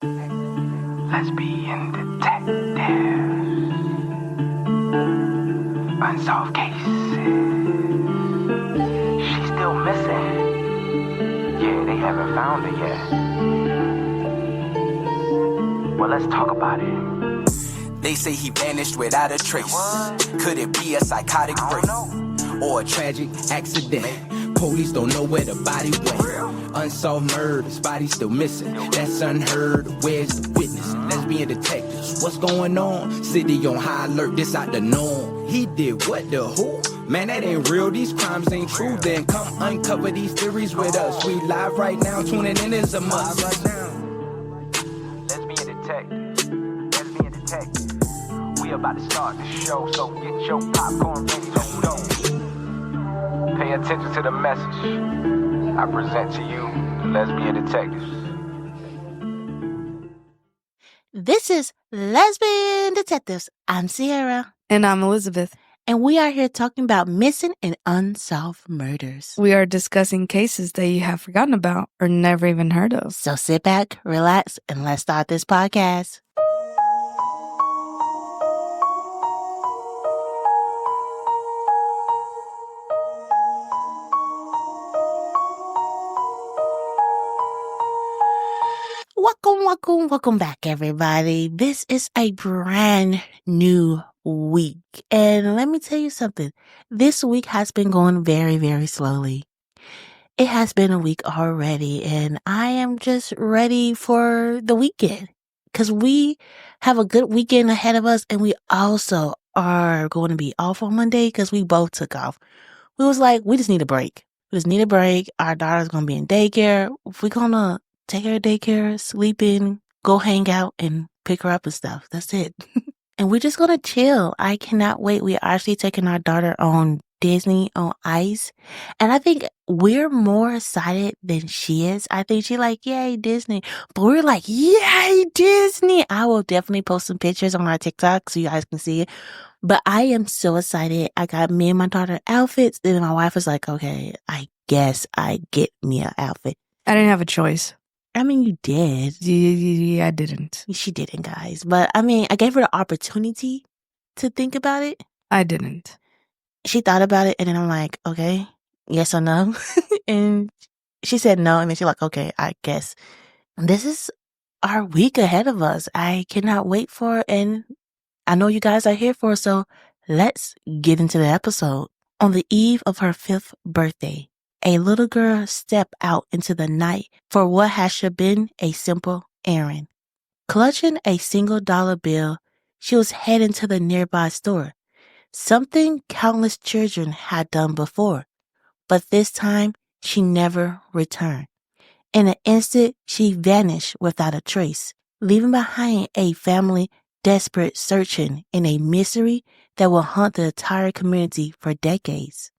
Lesbian detectives, unsolved cases. She's still missing. Yeah, they haven't found her yet. Well, let's talk about it. They say he vanished without a trace. Could it be a psychotic break or a tragic accident? Police don't know where the body went. Unsolved murders, body still missing. That's unheard. Where's the witness? Lesbian detectives, what's going on? City on high alert, this out the norm. He did what, the who? Man, that ain't real, these crimes ain't true. Then come uncover these theories with us. We live right now, tuning in is a must. Lesbian detective. We about to start the show, so get your popcorn ready, let's go. Pay attention to the message I present to you, the lesbian detectives. This is Lesbian Detectives. I'm Sierra. And I'm Elizabeth. And we are here talking about missing and unsolved murders. We are discussing cases that you have forgotten about or never even heard of. So sit back, relax, and let's start this podcast. Welcome back, everybody. This is a brand new week. And let me tell you something. This week has been going very, very slowly. It has been a week already, and I am just ready for the weekend because we have a good weekend ahead of us, and we also are going to be off on Monday because we both took off. We was like, we just need a break. Our daughter's going to be in daycare. We're going to take her to daycare, sleep in, go hang out, and pick her up and stuff. That's it. And we're just going to chill. I cannot wait. We're actually taking our daughter on Disney on Ice. And I think we're more excited than she is. I think she's like, yay, Disney. But we're like, yay, Disney. I will definitely post some pictures on our TikTok so you guys can see it. But I am so excited. I got me and my daughter outfits. Then my wife was like, okay, I guess I get me an outfit. I didn't have a choice. I mean, you did. Yeah, I didn't. She didn't, guys. But I mean, I gave her the opportunity to think about it. I didn't. She thought about it, and then I'm like, okay, yes or no? And she said no, and then she's like, okay, I guess. This is our week ahead of us. I cannot wait for it, and I know you guys are here for it, so let's get into the episode. On the eve of her 5th birthday, a little girl stepped out into the night for what had should been a simple errand. Clutching a $1 bill, she was heading to the nearby store, something countless children had done before, but this time she never returned. In an instant, she vanished without a trace, leaving behind a family desperate searching in a mystery that will haunt the entire community for decades.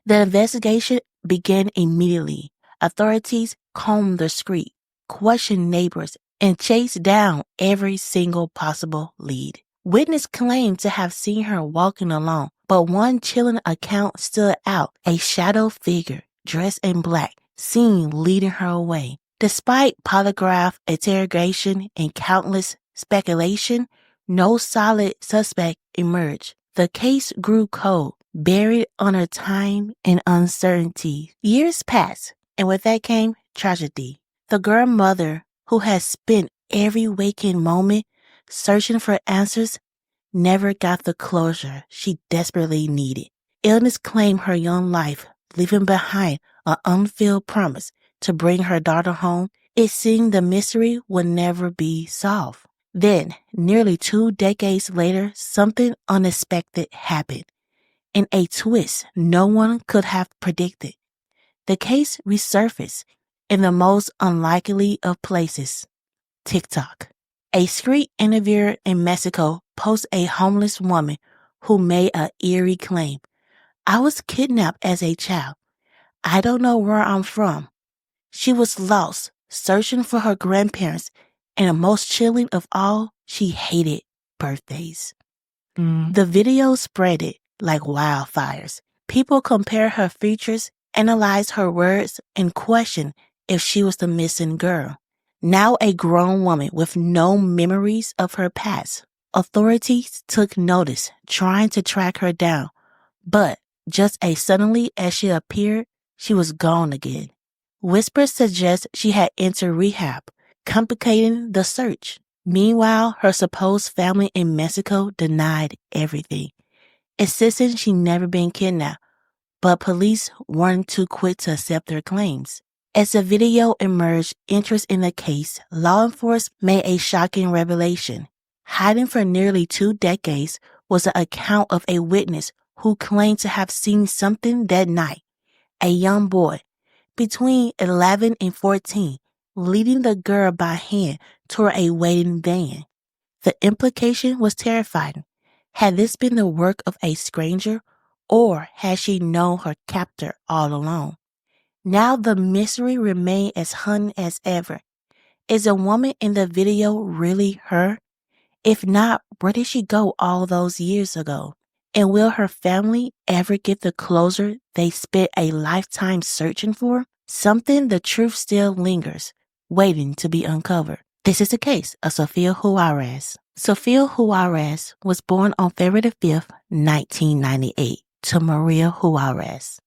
The investigation began immediately. Authorities combed the street, questioned neighbors, and chased down every single possible lead. Witnesses claimed to have seen her walking alone, but one chilling account stood out, a shadow figure dressed in black, seen leading her away. Despite polygraph interrogation and countless speculation, no solid suspect emerged. The case grew cold, buried under time and uncertainty. Years passed, and with that came tragedy. The girl mother, who had spent every waking moment searching for answers, never got the closure she desperately needed. Illness claimed her young life, leaving behind an unfulfilled promise to bring her daughter home. It seemed the mystery would never be solved. Then, nearly 2 decades later, something unexpected happened. In a twist no one could have predicted, the case resurfaced in the most unlikely of places, TikTok. A street interviewer in Mexico posted a homeless woman who made an eerie claim. I was kidnapped as a child. I don't know where I'm from. She was lost, searching for her grandparents, and the most chilling of all, she hated birthdays. The video spread it like wildfires. People compare her features, analyze her words, and question if she was the missing girl. Now a grown woman with no memories of her past. Authorities took notice, trying to track her down, but just as suddenly as she appeared, she was gone again. Whispers suggest she had entered rehab, complicating the search. Meanwhile, her supposed family in Mexico denied everything, insisting she'd never been kidnapped, but police weren't too quick to accept their claims. As the video emerged interest in the case, law enforcement made a shocking revelation. Hiding for nearly 2 decades was an account of a witness who claimed to have seen something that night. A young boy, between 11 and 14, leading the girl by hand toward a waiting van. The implication was terrifying. Had this been the work of a stranger, or had she known her captor all along? Now the mystery remained as haunting as ever. Is the woman in the video really her? If not, where did she go all those years ago? And will her family ever get the closure they spent a lifetime searching for? Something the truth still lingers, waiting to be uncovered. This is the case of Sofia Juarez. Sofia Juarez was born on February 5th, 1998, to Maria Juarez.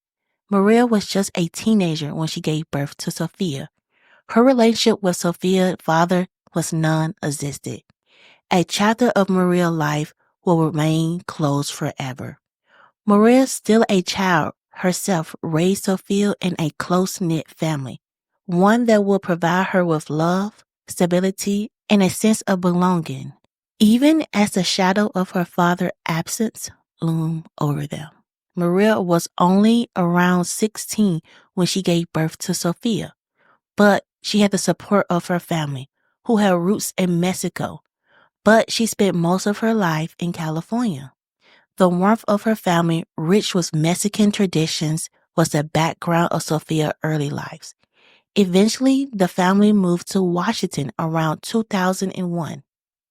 Maria was just a teenager when she gave birth to Sofia. Her relationship with Sofia's father was non-existent. A chapter of Maria's life will remain closed forever. Maria, still a child herself, raised Sofia in a close-knit family, one that will provide her with love, stability, and a sense of belonging, even as the shadow of her father's absence loomed over them. Maria was only around 16 when she gave birth to Sofia, but she had the support of her family, who had roots in Mexico, but she spent most of her life in California. The warmth of her family, rich with Mexican traditions, was the background of Sofia's early life. Eventually, the family moved to Washington around 2001,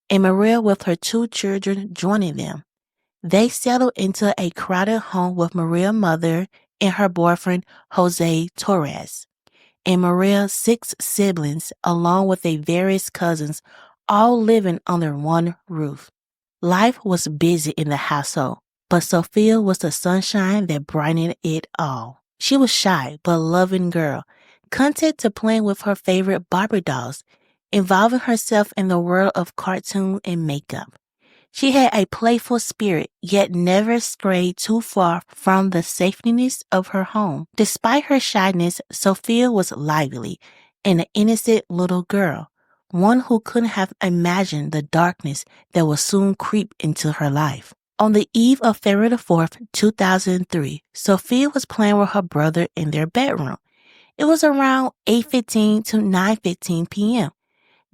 and Maria with her 2 children joining them. They settled into a crowded home with Maria's mother and her boyfriend, Jose Torres, and Maria's 6 siblings, along with their various cousins, all living under one roof. Life was busy in the household, but Sofia was the sunshine that brightened it all. She was shy but loving girl, content to playing with her favorite Barbie dolls, involving herself in the world of cartoon and makeup. She had a playful spirit, yet never strayed too far from the safetyness of her home. Despite her shyness, Sofia was lively and an innocent little girl, one who couldn't have imagined the darkness that would soon creep into her life. On the eve of February 4th, 2003, Sofia was playing with her brother in their bedroom. It was around 8:15 to 9:15 p.m.,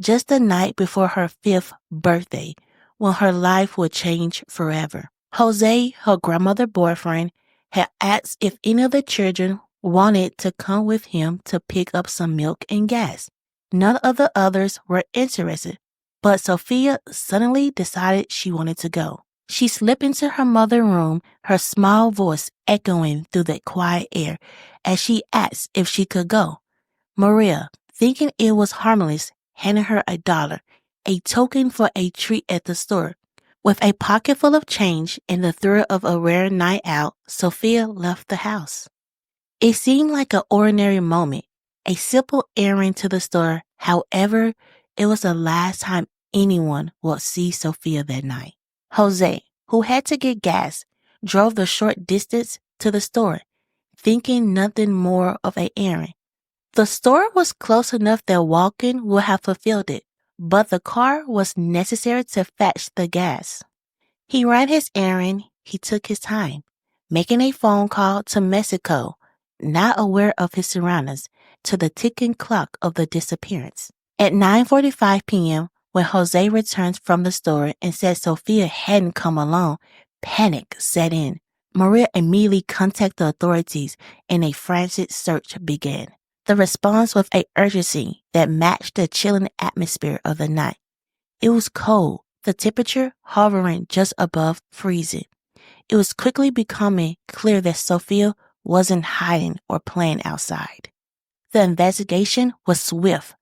just the night before her 5th birthday, when her life would change forever. Jose, her grandmother's boyfriend, had asked if any of the children wanted to come with him to pick up some milk and gas. None of the others were interested, but Sofia suddenly decided she wanted to go. She slipped into her mother's room, her small voice echoing through the quiet air as she asked if she could go. Maria, thinking it was harmless, handed her $1, a token for a treat at the store. With a pocket full of change and the thrill of a rare night out, Sofia left the house. It seemed like an ordinary moment, a simple errand to the store. However, it was the last time anyone would see Sofia that night. Jose, who had to get gas, drove the short distance to the store, thinking nothing more of an errand. The store was close enough that walking would have fulfilled it, but the car was necessary to fetch the gas. He ran his errand. He took his time, making a phone call to Mexico, not aware of his surroundings, to the ticking clock of the disappearance. At 9:45 p.m., when Jose returned from the store and said Sofia hadn't come along, panic set in. Maria immediately contacted the authorities and a frantic search began. The response was an urgency that matched the chilling atmosphere of the night. It was cold, the temperature hovering just above freezing. It was quickly becoming clear that Sofia wasn't hiding or playing outside. The investigation was swift.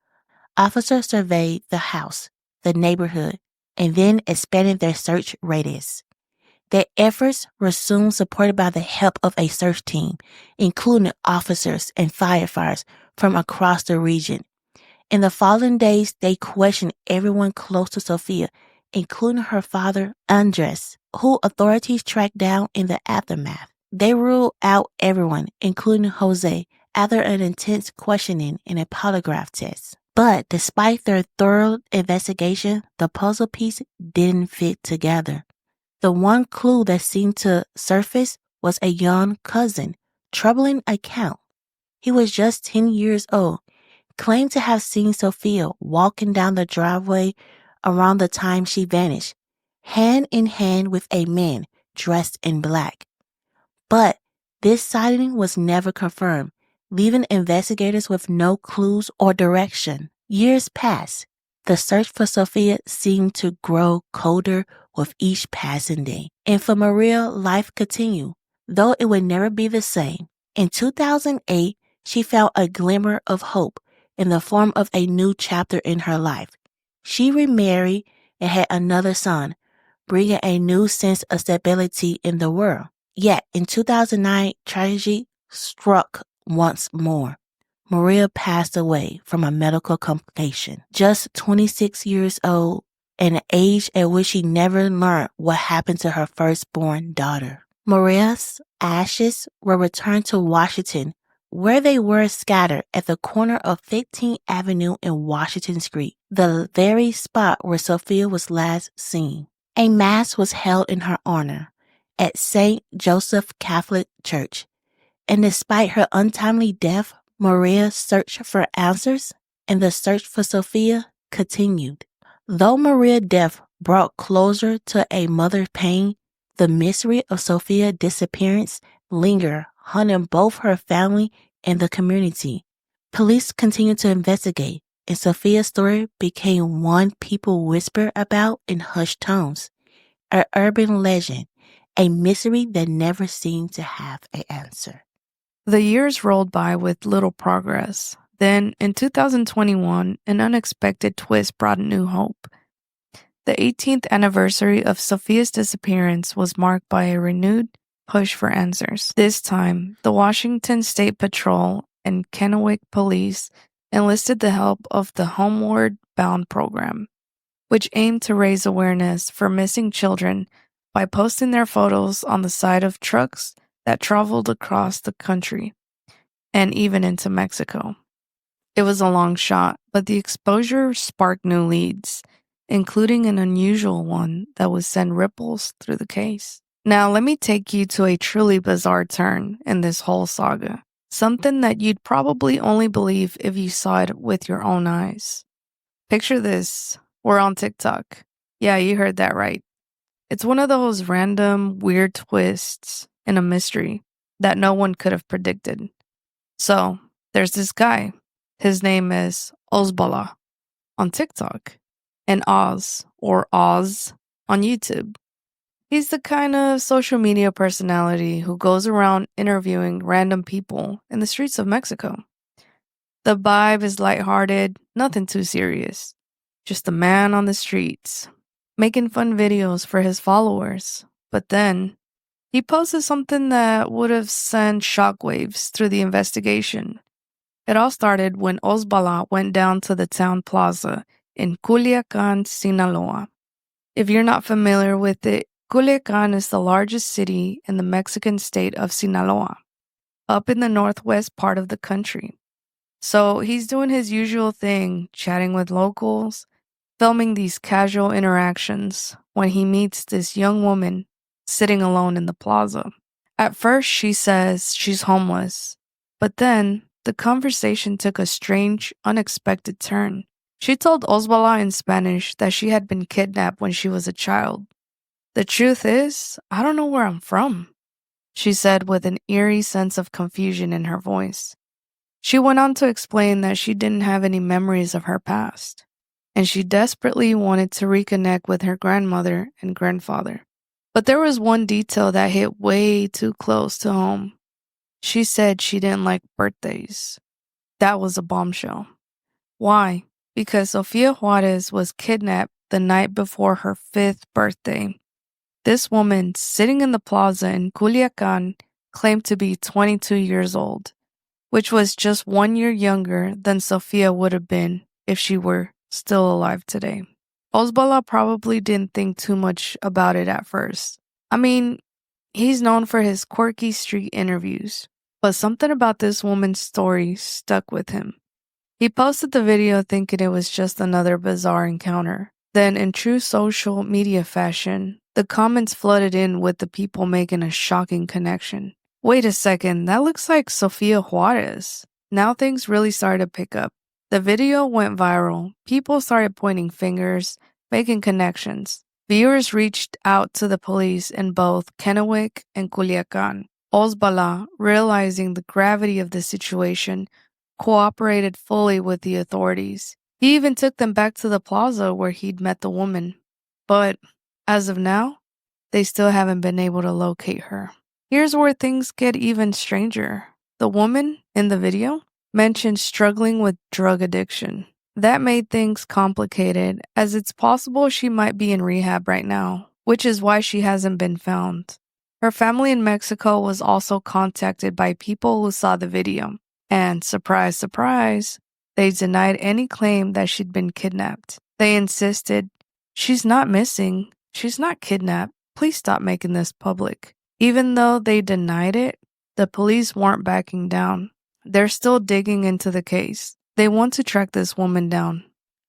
Officers surveyed the house, the neighborhood, and then expanded their search radius. Their efforts were soon supported by the help of a search team, including officers and firefighters from across the region. In the following days, they questioned everyone close to Sofia, including her father, Andres, who authorities tracked down in the aftermath. They ruled out everyone, including Jose, after an intense questioning and a polygraph test. But despite their thorough investigation, the puzzle piece didn't fit together. The one clue that seemed to surface was a young cousin, troubling account. He was just 10 years old, claimed to have seen Sofia walking down the driveway around the time she vanished, hand in hand with a man dressed in black. But this sighting was never confirmed, leaving investigators with no clues or direction. Years passed. The search for Sofia seemed to grow colder with each passing day. And for Maria, life continued, though it would never be the same. In 2008, she found a glimmer of hope in the form of a new chapter in her life. She remarried and had another son, bringing a new sense of stability in the world. Yet, in 2009, tragedy struck once more. Maria passed away from a medical complication, just 26 years old, an age at which she never learned what happened to her firstborn daughter. Maria's ashes were returned to Washington, where they were scattered at the corner of 15th Avenue and Washington Street, the very spot where Sofia was last seen. A mass was held in her honor at St. Joseph Catholic Church, and despite her untimely death, Maria's search for answers and the search for Sofia continued. Though Maria's death brought closure to a mother's pain, the mystery of Sofia's disappearance lingered, haunting both her family and the community. Police continued to investigate, and Sofia's story became one people whisper about in hushed tones, an urban legend, a mystery that never seemed to have an answer. The years rolled by with little progress. Then, in 2021, an unexpected twist brought new hope. The 18th anniversary of Sofia's disappearance was marked by a renewed push for answers. This time, the Washington State Patrol and Kennewick Police enlisted the help of the Homeward Bound program, which aimed to raise awareness for missing children by posting their photos on the side of trucks that traveled across the country and even into Mexico. It was a long shot, but the exposure sparked new leads, including an unusual one that would send ripples through the case. Now, let me take you to a truly bizarre turn in this whole saga, something that you'd probably only believe if you saw it with your own eyes. Picture this. We're on TikTok. Yeah, you heard that right. It's one of those random, weird twists in a mystery that no one could have predicted. So, there's this guy. His name is Ozbala on TikTok and Oz, or Oz, on YouTube. He's the kind of social media personality who goes around interviewing random people in the streets of Mexico. The vibe is lighthearted, nothing too serious. Just a man on the streets, making fun videos for his followers. But then, he posted something that would have sent shockwaves through the investigation. It all started when Ozbala went down to the town plaza in Culiacan, Sinaloa. If you're not familiar with it, Culiacan is the largest city in the Mexican state of Sinaloa, up in the northwest part of the country. So he's doing his usual thing, chatting with locals, filming these casual interactions when he meets this young woman sitting alone in the plaza. At first, she says she's homeless, but then the conversation took a strange, unexpected turn. She told Ozbala in Spanish that she had been kidnapped when she was a child. The truth is, I don't know where I'm from, she said with an eerie sense of confusion in her voice. She went on to explain that she didn't have any memories of her past, and she desperately wanted to reconnect with her grandmother and grandfather. But there was one detail that hit way too close to home. She said she didn't like birthdays. That was a bombshell. Why? because Sofia Juarez was kidnapped the night before her 5th birthday. This woman sitting in the plaza in Culiacan claimed to be 22 years old, which was just 1 year younger than Sofia would have been if she were still alive today. Osbala probably didn't think too much about it at first. I mean, he's known for his quirky street interviews, but something about this woman's story stuck with him. He posted the video thinking it was just another bizarre encounter. Then, in true social media fashion, the comments flooded in with the people making a shocking connection. Wait a second, that looks like Sofia Juarez. Now things really started to pick up. The video went viral. People started pointing fingers, making connections. Viewers reached out to the police in both Kennewick and Culiacan. Osbala, realizing the gravity of the situation, cooperated fully with the authorities. He even took them back to the plaza where he'd met the woman. But as of now, they still haven't been able to locate her. Here's where things get even stranger. The woman in the video mentioned struggling with drug addiction. That made things complicated, as it's possible she might be in rehab right now, which is why she hasn't been found. Her family in Mexico was also contacted by people who saw the video, and surprise, surprise, they denied any claim that she'd been kidnapped. They insisted, "She's not missing, she's not kidnapped, please stop making this public." Even though they denied it, the police weren't backing down. They're still digging into the case. They want to track this woman down,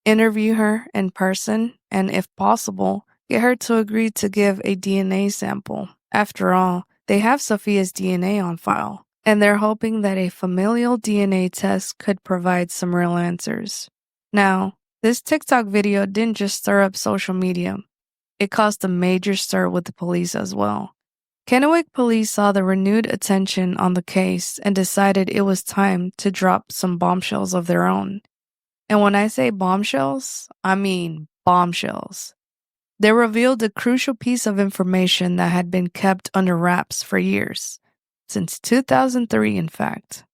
interview her in person, and if possible, get her to agree to give a DNA sample. After all, they have Sofia's DNA on file, and they're hoping that a familial DNA test could provide some real answers. Now, this TikTok video didn't just stir up social media. It caused a major stir with the police as well. Kennewick police saw the renewed attention on the case and decided it was time to drop some bombshells of their own. And when I say bombshells, I mean bombshells. They revealed a crucial piece of information that had been kept under wraps for years, since 2003 in fact.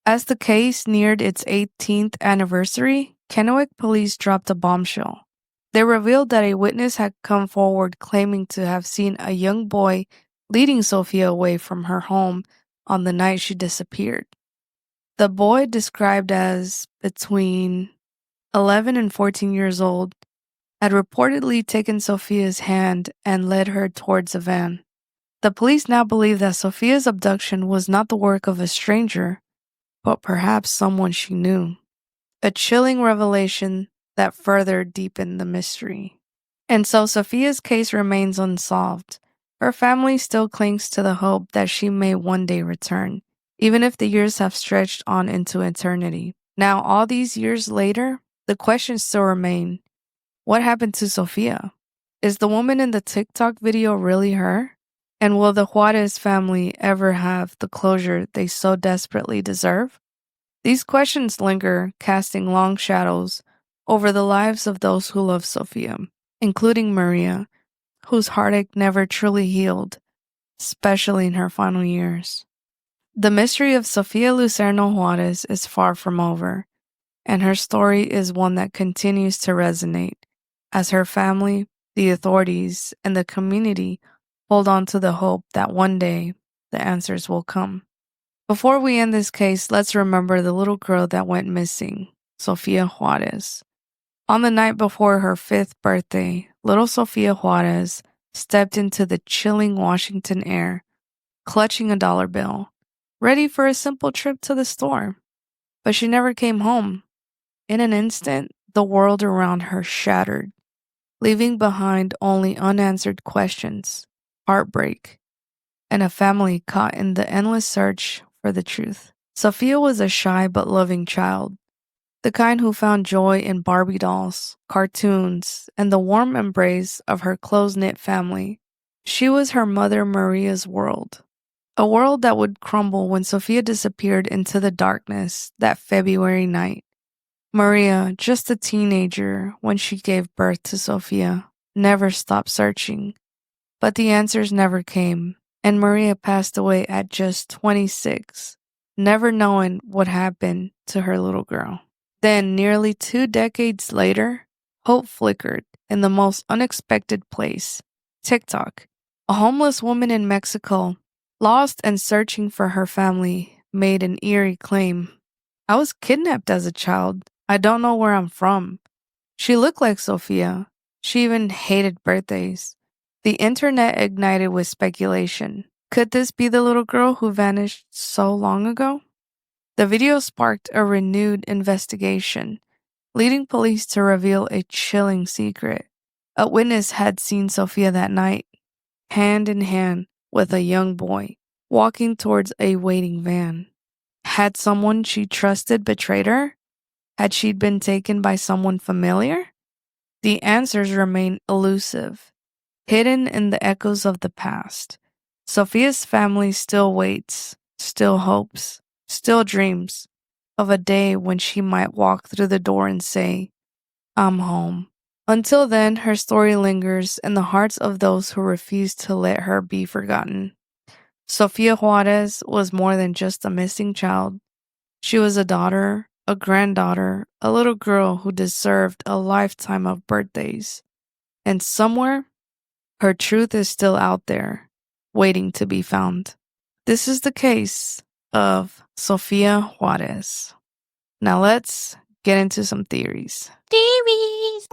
As the case neared its 18th anniversary, Kennewick police dropped a bombshell. They revealed that a witness had come forward claiming to have seen a young boy leading Sofia away from her home on the night she disappeared. The boy, described as between 11 and 14 years old, had reportedly taken Sofia's hand and led her towards a van. The police now believe that Sofia's abduction was not the work of a stranger, but perhaps someone she knew. A chilling revelation that further deepened the mystery. And so Sofia's case remains unsolved. Her family still clings to the hope that she may one day return, even if the years have stretched on into eternity. Now, all these years later, the questions still remain. What happened to Sofia? Is the woman in the TikTok video really her? And will the Juarez family ever have the closure they so desperately deserve? These questions linger, casting long shadows over the lives of those who love Sofia, including Maria, whose heartache never truly healed, especially in her final years. The mystery of Sofia Lucerno Juarez is far from over, and her story is one that continues to resonate as her family, the authorities, and the community hold on to the hope that one day the answers will come. Before we end this case, let's remember the little girl that went missing, Sofia Juarez. On the night before her 5th birthday, little Sofia Juarez stepped into the chilling Washington air, clutching a dollar bill, ready for a simple trip to the store. But she never came home. In an instant, the world around her shattered, leaving behind only unanswered questions, heartbreak, and a family caught in the endless search for the truth. Sofia was a shy but loving child, the kind who found joy in Barbie dolls, cartoons, and the warm embrace of her close-knit family. She was her mother Maria's world, a world that would crumble when Sofia disappeared into the darkness that February night. Maria, just a teenager when she gave birth to Sofia, never stopped searching. But the answers never came, and Maria passed away at just 26, never knowing what happened to her little girl. Then, nearly 2 decades later, hope flickered in the most unexpected place, TikTok. A homeless woman in Mexico, lost and searching for her family, made an eerie claim. I was kidnapped as a child. I don't know where I'm from. She looked like Sofia. She even hated birthdays. The internet ignited with speculation. Could this be the little girl who vanished so long ago? The video sparked a renewed investigation, leading police to reveal a chilling secret. A witness had seen Sofia that night, hand in hand with a young boy, walking towards a waiting van. Had someone she trusted betrayed her? Had she been taken by someone familiar? The answers remain elusive, hidden in the echoes of the past. Sofia's family still waits, still hopes, still dreams of a day when she might walk through the door and say, I'm home. Until then, her story lingers in the hearts of those who refuse to let her be forgotten. Sofia Juarez was more than just a missing child. She was a daughter, a granddaughter, a little girl who deserved a lifetime of birthdays. And somewhere, her truth is still out there, waiting to be found. This is the case of Sofia Juarez. Now let's get into some theories. Theories.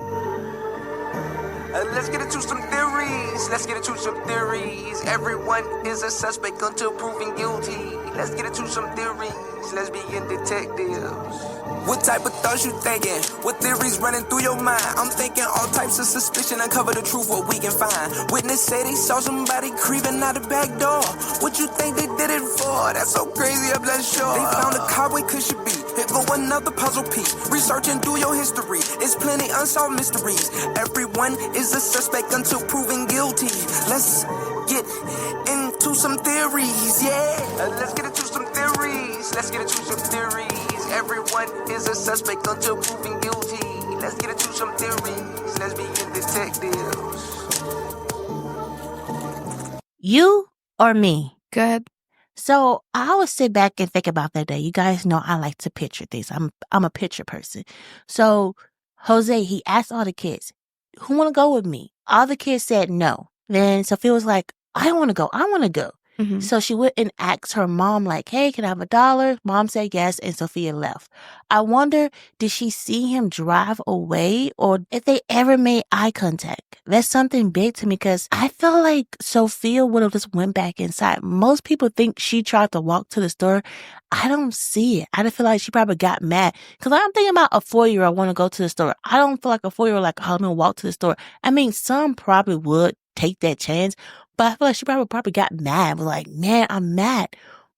Let's get into some theories. Let's get into some theories. Everyone is a suspect until proven guilty. Let's get into some theories. Lesbian detectives. What type of thoughts you thinking? What theories running through your mind? I'm thinking all types of suspicion. Uncover the truth, what we can find. Witness say they saw somebody creeping out the back door. What you think they did it for? That's so crazy, I'm not sure. They found a car, where could she be? Here go another puzzle piece. Research and do your history. It's plenty unsolved mysteries. Everyone is a suspect until proven guilty. Let's get into some theories, yeah. Let's get into some theories. Let's get into some theories. Everyone is a suspect until proven guilty. Let's get into some theories. Let's be detectives. You or me? Good. So I always sit back and think about that day. You guys know I like to picture things. I'm a picture person. So Jose, he asked all the kids, who want to go with me? All the kids said no. Then Sophia was like, I want to go. I want to go. Mhm. So she went and asked her mom, like, hey, can I have $1? Mom said yes, and Sophia left. I wonder, did she see him drive away or if they ever made eye contact? That's something big to me because I feel like Sophia would have just went back inside. Most people think she tried to walk to the store. I don't see it. I just feel like she probably got mad because I'm thinking about a 4-year-old want to go to the store. I don't feel like a 4-year-old like, oh, I'm going to walk to the store. I mean, some probably would take that chance. But I feel like she probably got mad. Was like, man, I'm mad.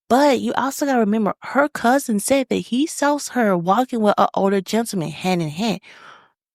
But you also got to remember, her cousin said that he saw her walking with an older gentleman hand in hand.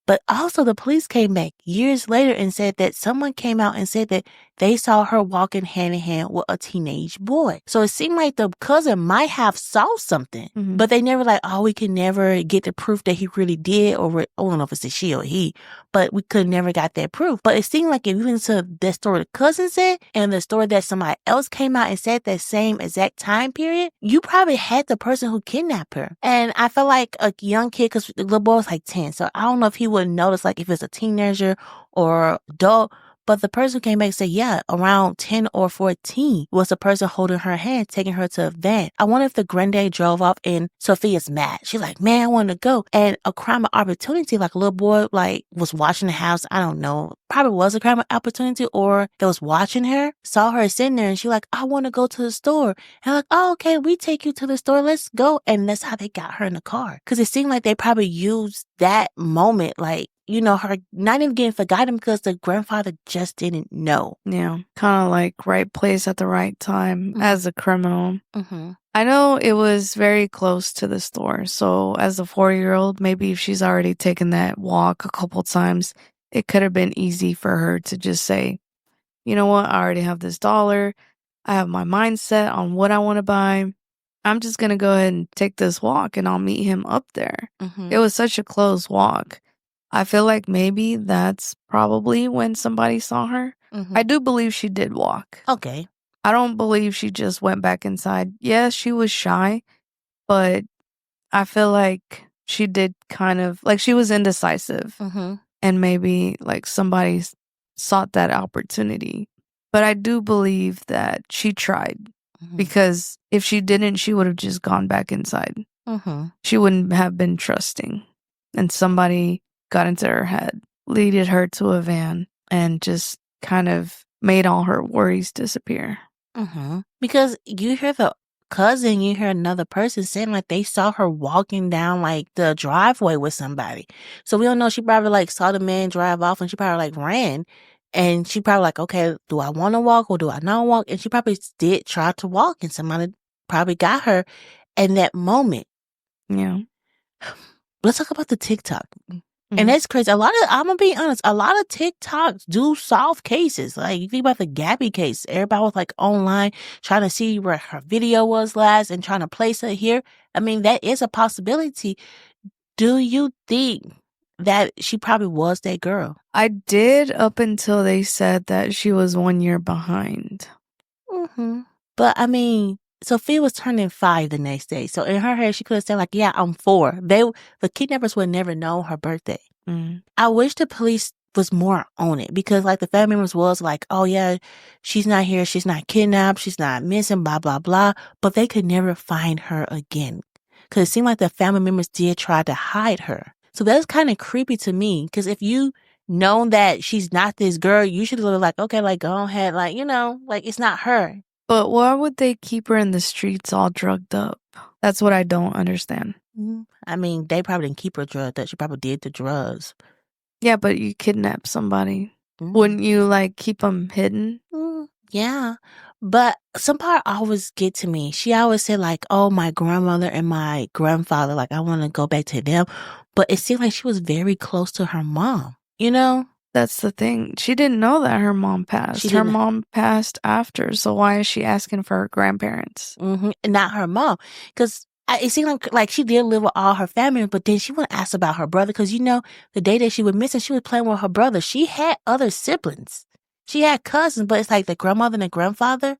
But also the police came back years later and said that someone came out and said that they saw her walking hand in hand with a teenage boy. So it seemed like the cousin might have saw something, but they never like, oh, we can never get the proof that he really did, or I don't know if it's a she or he, but we could never got that proof. But it seemed like if you listen to that story the cousin said and the story that somebody else came out and said that same exact time period, you probably had the person who kidnapped her. And I feel like a young kid, because the little boy was like 10, so I don't know if he would notice like if it's a teenager or adult. But the person came back and said, yeah, around 10 or 14 was the person holding her hand, taking her to a van. I wonder if the granddad drove off and Sophia's mad. She's like, man, I want to go. And a crime of opportunity, like a little boy like was watching the house. I don't know. Probably was a crime of opportunity, or that was watching her, saw her sitting there and she like, I want to go to the store. And like, oh, okay, we take you to the store. Let's go. And that's how they got her in the car. Because it seemed like they probably used that moment, like, you know, her not even getting forgotten because the grandfather just didn't know. Yeah, kind of like right place at the right time as a criminal. Mm-hmm. I know it was very close to the store. So as a 4-year-old, maybe if she's already taken that walk a couple times, it could have been easy for her to just say, you know what, I already have this dollar. I have my mindset on what I want to buy. I'm just going to go ahead and take this walk and I'll meet him up there. Mm-hmm. It was such a close walk. I feel like maybe that's probably when somebody saw her. Mm-hmm. I do believe she did walk. Okay. I don't believe she just went back inside. Yes, she was shy, but I feel like she did kind of, like, she was indecisive. Mm-hmm. And maybe, like, somebody sought that opportunity. But I do believe that she tried. Mm-hmm. Because if she didn't, she would have just gone back inside. Mm-hmm. She wouldn't have been trusting. And somebody got into her head, leaded her to a van, and just kind of made all her worries disappear. Mm-hmm. Because you hear the cousin, you hear another person saying like they saw her walking down like the driveway with somebody. So we don't know. She probably like saw the man drive off and she probably like ran. And she probably like, okay, do I want to walk or do I not walk? And she probably did try to walk and somebody probably got her in that moment. Yeah. Let's talk about the TikTok. And that's crazy. I'm going to be honest, a lot of TikToks do solve cases. Like, you think about the Gabby case. Everybody was like online trying to see where her video was last and trying to place it here. I mean, that is a possibility. Do you think that she probably was that girl? I did up until they said that she was 1 year behind. Mm-hmm. But I mean, Sofia was turning 5 the next day. So in her head, she could have said like, yeah, I'm 4. The kidnappers would never know her birthday. Mm. I wish the police was more on it because like the family members was like, oh yeah, she's not here. She's not kidnapped. She's not missing, blah, blah, blah. But they could never find her again. Cause it seemed like the family members did try to hide her. So that's kind of creepy to me. Cause if you know that she's not this girl, you should look like, okay, like go ahead. Like, you know, like it's not her. But why would they keep her in the streets all drugged up? That's what I don't understand. Mm-hmm. I mean, they probably didn't keep her drugged up. She probably did the drugs. Yeah, but you kidnap somebody. Mm. Wouldn't you, like, keep them hidden? Yeah. But some part always get to me. She always said, like, oh, my grandmother and my grandfather, like, I want to go back to them. But it seemed like she was very close to her mom, you know? That's the thing. She didn't know that her mom passed. Her mom passed after, so why is she asking for her grandparents? Mm-hmm. And not her mom. Because it seemed like she did live with all her family, but then she wouldn't ask about her brother because, you know, the day that she was missing, she was playing with her brother. She had other siblings. She had cousins, but it's like the grandmother and the grandfather.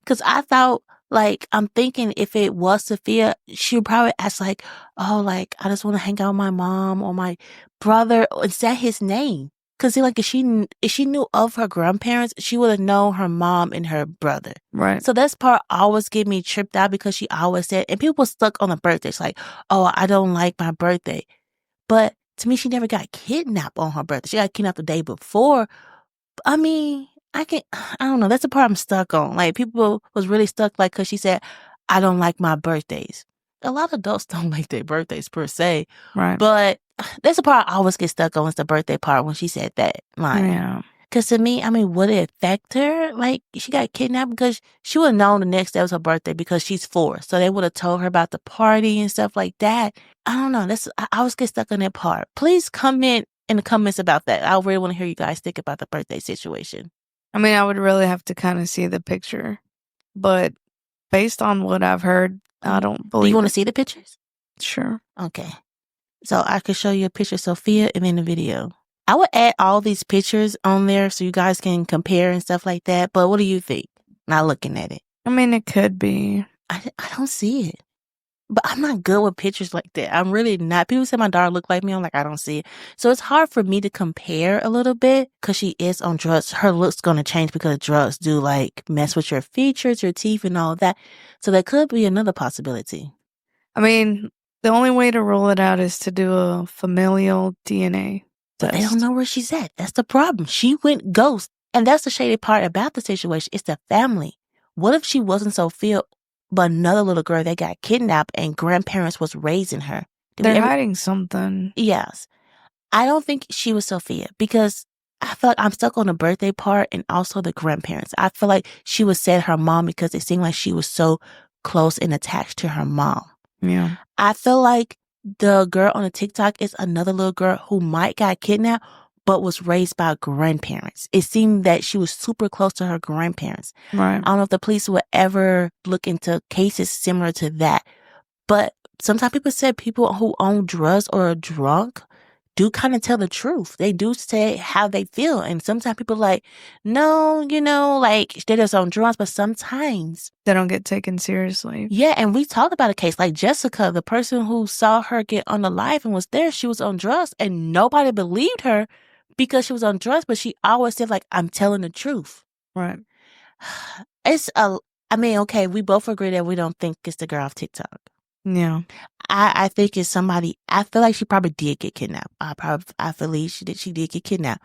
Because I thought, like, I'm thinking if it was Sofia, she would probably ask, like, oh, like, I just want to hang out with my mom or my brother. Is that his name? Because, like, if she knew of her grandparents, she would have known her mom and her brother. Right. So that's part always get me tripped out because she always said, and people stuck on the birthday. It's like, oh, I don't like my birthday. But to me, she never got kidnapped on her birthday. She got kidnapped the day before. I mean, I don't know. That's the part I'm stuck on. Like, people was really stuck, like, because she said, I don't like my birthdays. A lot of adults don't like their birthdays per se. Right. But that's the part I always get stuck on is the birthday part when she said that line. Yeah. Because to me, I mean, would it affect her? Like, she got kidnapped because she would have known the next day was her birthday because she's 4. So they would have told her about the party and stuff like that. I don't know. I always get stuck on that part. Please comment in the comments about that. I really want to hear you guys think about the birthday situation. I mean, I would really have to kind of see the picture. But based on what I've heard, I don't believe Do you want it. to see the pictures? Sure. Okay. So I could show you a picture of Sofia and then the video. I would add all these pictures on there so you guys can compare and stuff like that. But what do you think? Not looking at it. I mean, it could be. I don't see it. But I'm not good with pictures like that. I'm really not. People say my daughter look like me. I'm like, I don't see it. So it's hard for me to compare a little bit because she is on drugs. Her look's going to change because drugs do like mess with your features, your teeth and all that. So that could be another possibility. I mean, the only way to rule it out is to do a familial DNA But test. they don't know where she's at. That's the problem. She went ghost. And that's the shady part about the situation. It's the family. What if she wasn't Sofia, but another little girl that got kidnapped and grandparents was raising her? They're hiding something. Yes. I don't think she was Sofia because I feel like I'm stuck on the birthday part and also the grandparents. I feel like she was said her mom because it seemed like she was so close and attached to her mom. Yeah. I feel like the girl on the TikTok is another little girl who might got kidnapped, but was raised by grandparents. It seemed that she was super close to her grandparents. Right. I don't know if the police would ever look into cases similar to that. But sometimes people said people who own drugs or are drunk, do kind of tell the truth. They do say how they feel. And sometimes people like, no, like they're just on drugs, but sometimes They don't get taken seriously. yeah, and we talked about a case like Jessica, the person who saw her get unalived and was there. She was on drugs and nobody believed her because she was on drugs, but she always said, like, I'm telling the truth. Right. Okay, we both agree that we don't think it's the girl off TikTok. Yeah. I think it's somebody. I feel like she probably did get kidnapped. I believe she did get kidnapped.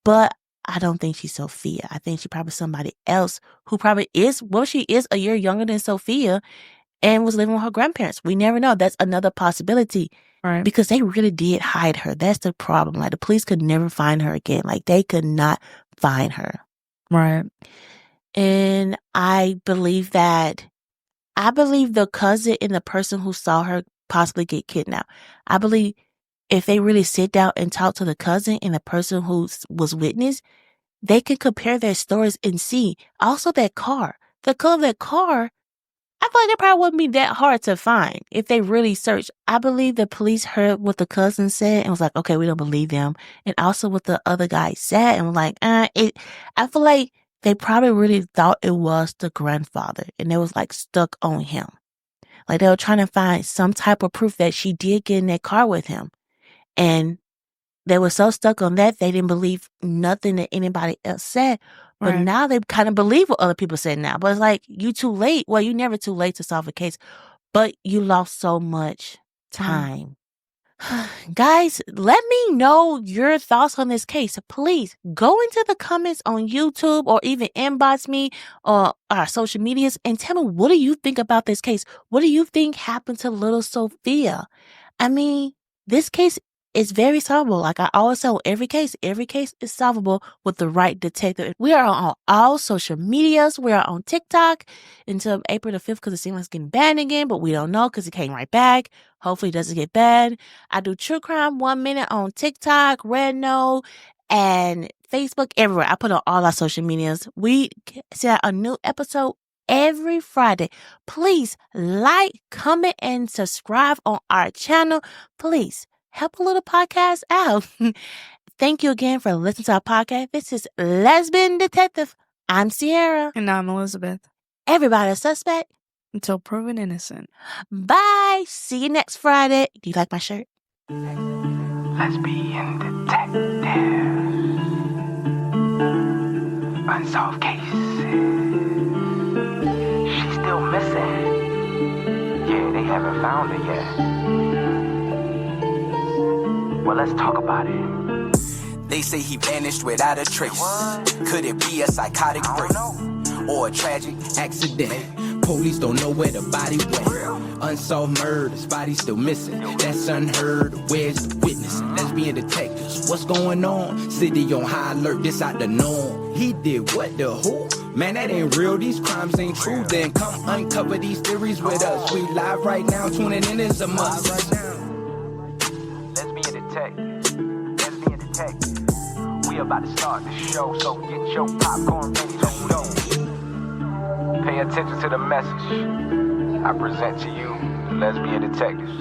But I don't think she's Sofia. I think she probably somebody else who probably is, well, she is a year younger than Sofia and was living with her grandparents. We never know. That's another possibility. Right. Because they really did hide her. That's the problem. Like, the police could never find her again. Like, they could not find her. Right. And I believe the cousin and the person who saw her possibly get kidnapped. I believe if they really sit down and talk to the cousin and the person who was witness, they can compare their stories and see. Also, that car. The color of that car, I feel like it probably wouldn't be that hard to find if they really searched. I believe the police heard what the cousin said and was like, okay, we don't believe them. And also what the other guy said and was like, I feel like they probably really thought it was the grandfather and they was like stuck on him. Like they were trying to find some type of proof that she did get in that car with him. And they were so stuck on that, they didn't believe nothing that anybody else said. But Right. now they kind of believe what other people said now. But it's like, you too late. Well, you never too late to solve a case, but you lost so much time. Guys, let me know your thoughts on this case. Please go into the comments on YouTube or even inbox me on our social medias and tell me, what do you think about this case? What do you think happened to little Sofia? I mean, this case is very solvable. Like I always say, every case is solvable with the right detective. We are on all social medias. We are on TikTok until April the 5th because it seems like it's getting banned again, but we don't know because it came right back. Hopefully it doesn't get banned. I do True Crime 1 Minute on TikTok, Red Note, and Facebook, everywhere. I put on all our social medias. We set a new episode every Friday. Please like, comment, and subscribe on our channel. Please help a little podcast out. Thank you again for listening to our podcast. This is Lesbian Detective. I'm Sierra. And I'm Elizabeth. Everybody a suspect Until proven innocent. Bye. See you next Friday. Do you like my shirt? Lesbian detective. Unsolved cases. She's still missing. Yeah, they haven't found her yet. Well, let's talk about it. They say he vanished without a trace. Could it be a psychotic break or a tragic accident? Police don't know where the body went. Unsolved murders, body still missing. That's unheard. Where's the witness? Lesbian detectives, what's going on? City on high alert, this out the norm. He did what, the who? Man, that ain't real, these crimes ain't true. Then come uncover these theories with us. We live right now, tuning in is a must. Lesbian detective. We about to start the show, so get your popcorn ready to go. Pay attention to the message I present to you, the lesbian detectives.